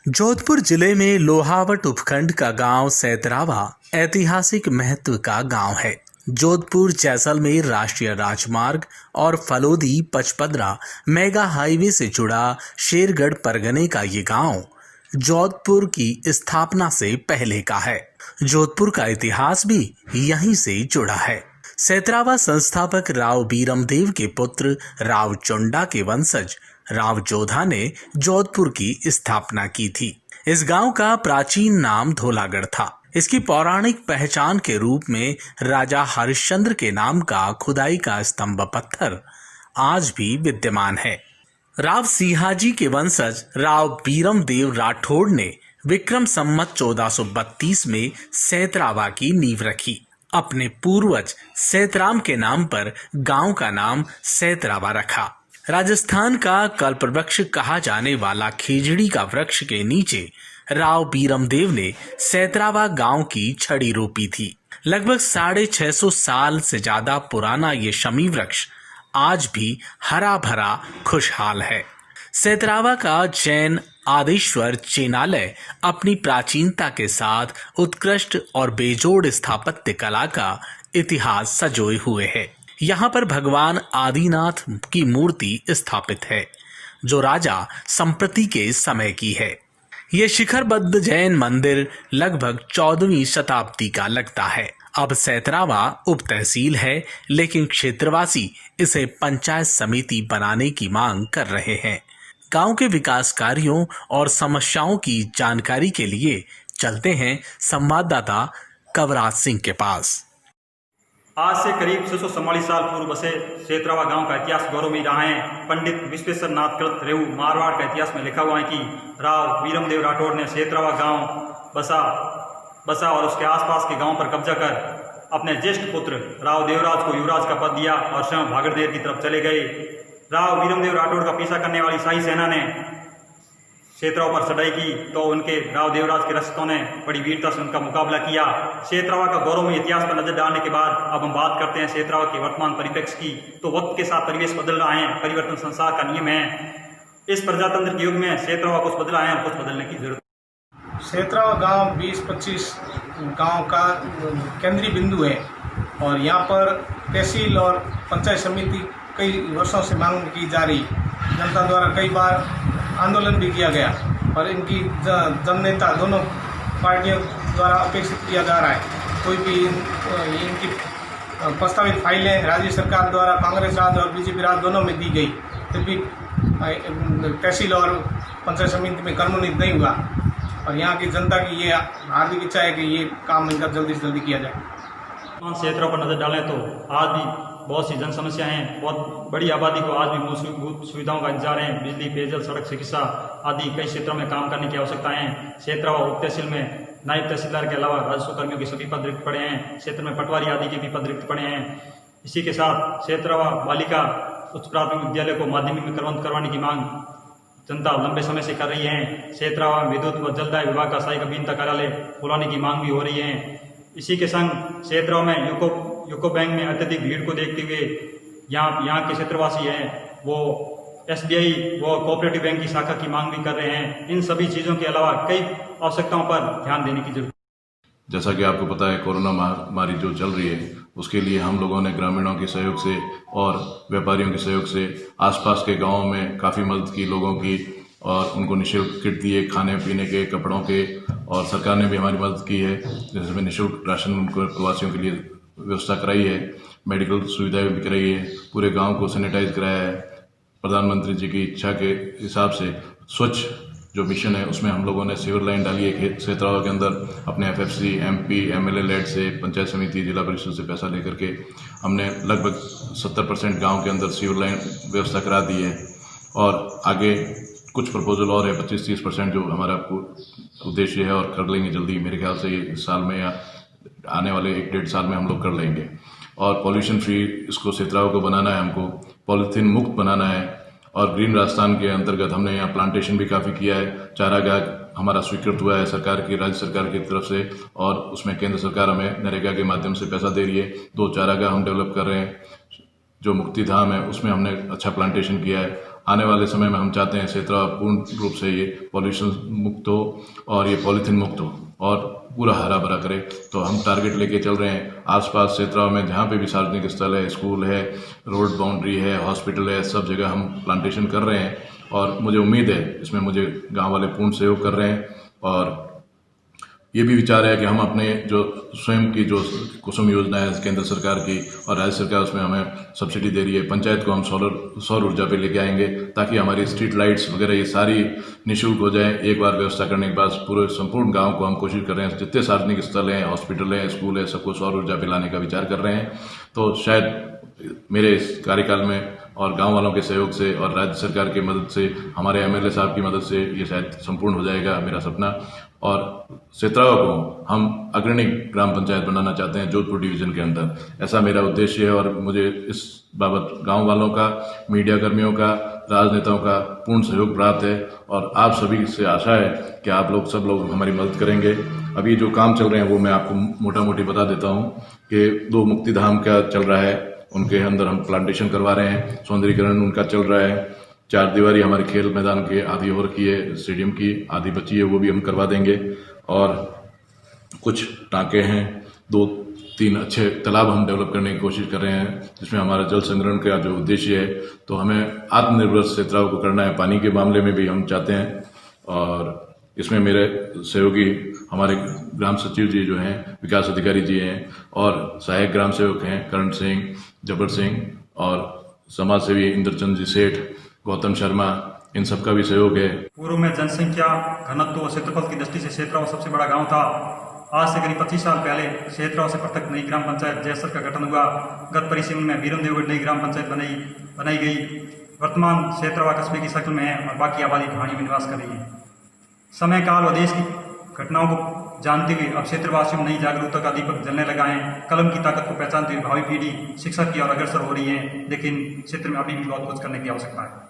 जोधपुर जिले में लोहावट उपखंड का गांव सैतरावा ऐतिहासिक महत्व का गांव है। जोधपुर जैसलमेर राष्ट्रीय राजमार्ग और फलोदी पचपदरा मेगा हाईवे से जुड़ा शेरगढ़ परगने का ये गांव जोधपुर की स्थापना से पहले का है। जोधपुर का इतिहास भी यहीं से जुड़ा है। सैतरावा संस्थापक राव बीरमदेव के पुत्र राव चोंडा के वंशज राव जोधा ने जोधपुर की स्थापना की थी। इस गांव का प्राचीन नाम धोलागढ़ था। इसकी पौराणिक पहचान के रूप में राजा हरिश्चंद्र के नाम का खुदाई का स्तंभ पत्थर आज भी विद्यमान है। राव सिंहाजी के वंशज राव बीरमदेव राठौड़ ने विक्रम संवत 1432 में सैतरावा की नींव रखी। अपने पूर्वज सैतराम के नाम पर गांव का नाम सैतरावा रखा। राजस्थान का कल्पवृक्ष कहा जाने वाला खेजड़ी का वृक्ष के नीचे राव बीरमदेव ने सैतरावा गांव की छड़ी रोपी थी। लगभग 650 साल से ज्यादा पुराना ये शमी वृक्ष आज भी हरा भरा खुशहाल है। सैतरावा का जैन आदेश्वर चेनालय अपनी प्राचीनता के साथ उत्कृष्ट और बेजोड़ स्थापत्य कला का इतिहास सजोए हुए है। यहाँ पर भगवान आदिनाथ की मूर्ति स्थापित है, जो राजा संप्रति के समय की है। ये शिखरबद्ध जैन मंदिर लगभग 14वीं शताब्दी का लगता है। अब सैतरावा उप तहसील है, लेकिन क्षेत्रवासी इसे पंचायत समिति बनाने की मांग कर रहे हैं। गांव के विकास कार्यों और समस्याओं की जानकारी के लिए चलते हैं संवाददाता कवराज सिंह के पास। आज से करीब 644 साल पूर्व बसे सैतरावा गांव का इतिहास गौरवमयी रहा है। पंडित विश्वेश्वर नाथ कृत रेऊ मारवाड़ का इतिहास में लिखा हुआ है कि राव बीरमदेव राठौड़ ने सैतरावा गांव बसा और उसके आसपास के गांव पर कब्जा कर अपने ज्येष्ठ पुत्र राव देवराज को युवराज का पद दिया और स्वयं भागड़देर की तरफ चले गए। राव बीरमदेव राठौड़ का पीछा करने वाली शाही सेना ने सैतरावा पर चढ़ाई की तो उनके राव देवराज के रक्षकों ने बड़ी वीरता से उनका मुकाबला किया। सैतरावा का गौरवमय इतिहास पर नजर डालने के बाद अब हम बात करते हैं सैतरावा के वर्तमान परिप्रेक्ष्य की। तो वक्त के साथ परिवेश बदल रहा है, परिवर्तन संसार का नियम है। इस प्रजातंत्र के युग में सैतरावा कुछ बदला है और कुछ बदलने की जरूरत। सैतरावा गांव 20-25 गांव का केंद्रीय बिंदु है और यहाँ पर तहसील और पंचायत समिति कई वर्षों से मांग की जा रही। जनता द्वारा कई बार आंदोलन भी किया गया और इनकी जननेता दोनों पार्टियों द्वारा अपेक्षित किया जा रहा है। कोई भी इनकी प्रस्तावित फाइलें राज्य सरकार द्वारा कांग्रेस राज और बीजेपी राज दोनों में दी गई, फिर भी तहसील और पंचायत समिति में कर्मोन्नत नहीं हुआ और यहाँ की जनता की ये हार्दिक इच्छा है कि ये काम इनका जल्दी से जल्दी किया जाए। सैतरावा पर नजर डालें तो आज भी बहुत सी जन समस्याएं हैं। बहुत बड़ी आबादी को आज भी मूलभूत सुविधाओं का इंतजार है। बिजली, पेयजल, सड़क, चिकित्सा आदि कई क्षेत्रों में काम करने की आवश्यकता है। सैतरावा उप तहसील में नायब तहसीलदार के अलावा राजस्व कर्मियों के सभी पद रिक्त पड़े हैं। क्षेत्र में पटवारी आदि के भी पद रिक्त पड़े हैं। इसी के साथ सैतरावा बालिका उच्च प्राथमिक विद्यालय को माध्यमिक में करवाने की मांग जनता लंबे समय से कर रही है। सैतरावा विद्युत व जलदाय विभाग का सहायक अभियंता कार्यालय खुलवाने की मांग भी हो रही है। इसी के संग सैतरावा में यूको बैंक में अत्यधिक भीड़ को देखते हुए यहाँ के क्षेत्रवासी हैं वो SBI वो कोऑपरेटिव बैंक की शाखा की मांग भी कर रहे हैं। इन सभी चीज़ों के अलावा कई आवश्यकताओं पर ध्यान देने की जरूरत। जैसा कि आपको पता है, कोरोना महामारी जो चल रही है उसके लिए हम लोगों ने ग्रामीणों के सहयोग से और व्यापारियों के सहयोग से आसपास के गांवों में काफ़ी मदद की लोगों की और उनको निःशुल्क किट दिए, खाने पीने के, कपड़ों के, और सरकार ने भी हमारी मदद की है। जैसे निःशुल्क राशन उनको प्रवासियों के लिए व्यवस्था कराई है, मेडिकल सुविधाएं भी कराई है, पूरे गांव को सैनिटाइज कराया है। प्रधानमंत्री जी की इच्छा के हिसाब से स्वच्छ जो मिशन है उसमें हम लोगों ने सीवर लाइन डाली है सैतरावा के अंदर। अपने FFC, MP, MLA लेड से, पंचायत समिति, जिला परिषद से पैसा लेकर के हमने लगभग 70% गाँव के अंदर सीवर लाइन व्यवस्था करा दी है और आगे कुछ प्रपोजल और है 25-30% जो हमारा उद्देश्य है और कर लेंगे जल्दी। मेरे ख्याल से इस साल में या आने वाले 1-1.5 साल में हम लोग कर लेंगे। और पॉल्यूशन फ्री इसको सैतरावा को बनाना है, हमको पॉलीथीन मुक्त बनाना है। और ग्रीन राजस्थान के अंतर्गत हमने यहाँ प्लांटेशन भी काफ़ी किया है। चारागाह हमारा स्वीकृत हुआ है सरकार की, राज्य सरकार की तरफ से, और उसमें केंद्र सरकार हमें नरेगा के माध्यम से पैसा दे रही है। 2 चारागाह हम डेवलप कर रहे हैं। जो मुक्ति धाम है उसमें हमने अच्छा प्लांटेशन किया है। आने वाले समय में हम चाहते हैं सेतरा पूर्ण रूप से ये पॉल्यूशन मुक्त हो और ये पॉलीथीन मुक्त हो और पूरा हरा भरा करे। तो हम टारगेट लेके चल रहे हैं। आसपास सेतरा में जहाँ पे भी सार्वजनिक स्थल है, स्कूल है, रोड बाउंड्री है, हॉस्पिटल है, सब जगह हम प्लांटेशन कर रहे हैं और मुझे उम्मीद है इसमें मुझे गांव वाले पूर्ण सहयोग कर रहे हैं। और ये भी विचार है कि हम अपने जो स्वयं की जो कुसुम योजना है केंद्र सरकार की और राज्य सरकार उसमें हमें सब्सिडी दे रही है, पंचायत को हम सौर ऊर्जा पे लेके आएंगे ताकि हमारी स्ट्रीट लाइट्स वगैरह ये सारी निःशुल्क हो जाए। एक बार व्यवस्था करने के बाद पूरे संपूर्ण गांव को हम कोशिश कर रहे हैं, जितने सार्वजनिक स्थल हैं, हॉस्पिटल हैं, स्कूल है, सबको सौर ऊर्जा पे लाने का विचार कर रहे हैं। तो शायद मेरे इस कार्यकाल में और गांव वालों के सहयोग से और राज्य सरकार की मदद से, हमारे एमएलए साहब की मदद से ये शायद संपूर्ण हो जाएगा मेरा सपना। और सेतरावा को हम अग्रणी ग्राम पंचायत बनाना चाहते हैं जोधपुर डिवीजन के अंदर, ऐसा मेरा उद्देश्य है। और मुझे इस बाबत गांव वालों का, मीडिया कर्मियों का, राजनेताओं का पूर्ण सहयोग प्राप्त है और आप सभी से आशा है कि आप लोग सब लोग हमारी मदद करेंगे। अभी जो काम चल रहे हैं वो मैं आपको मोटा मोटी बता देता हूँ कि 2 मुक्ति धाम का चल रहा है, उनके अंदर हम प्लांटेशन करवा रहे हैं, सौंदर्यीकरण उनका चल रहा है। 4 दीवारी हमारे खेल मैदान के आधी और की है, स्टेडियम की आधी बची है, वो भी हम करवा देंगे। और कुछ टाँके हैं, 2-3 अच्छे तालाब हम डेवलप करने की कोशिश कर रहे हैं जिसमें हमारा जल संग्रहण का जो उद्देश्य है। तो हमें आत्मनिर्भर सेतराव को करना है, पानी के मामले में भी हम चाहते हैं। और इसमें मेरे सहयोगी हमारे ग्राम सचिव जी जो हैं, विकास अधिकारी जी हैं और सहायक ग्राम सेवक हैं करण सिंह, जबर सिंह और समाज सेवी इंद्रचंद जी सेठ, गौतम शर्मा, इन सबका भी सहयोग है। पूर्व में जनसंख्या, घनत्व और क्षेत्रफल की दृष्टि से सेतराव सबसे बड़ा गांव था। आज से करीब 25 साल पहले सेतराव से पृथक नई ग्राम पंचायत जयसर का गठन हुआ। गत परिसीमन में बीरमदेवगढ़ नई ग्राम पंचायत बनाई गई। वर्तमान सेतरावा कस्बे की शक्ल में है और बाकी आबादी पहाड़ी में निवास कर रही है। समय काल व देश की घटनाओं को जानते हुए अब क्षेत्रवासियों में नई जागरूकता का दीपक जलने लगा है। कलम की ताकत को पहचानते हुए भावी पीढ़ी शिक्षा की ओर अग्रसर हो रही है, लेकिन क्षेत्र में अभी भी बहुत कुछ करने की आवश्यकता है।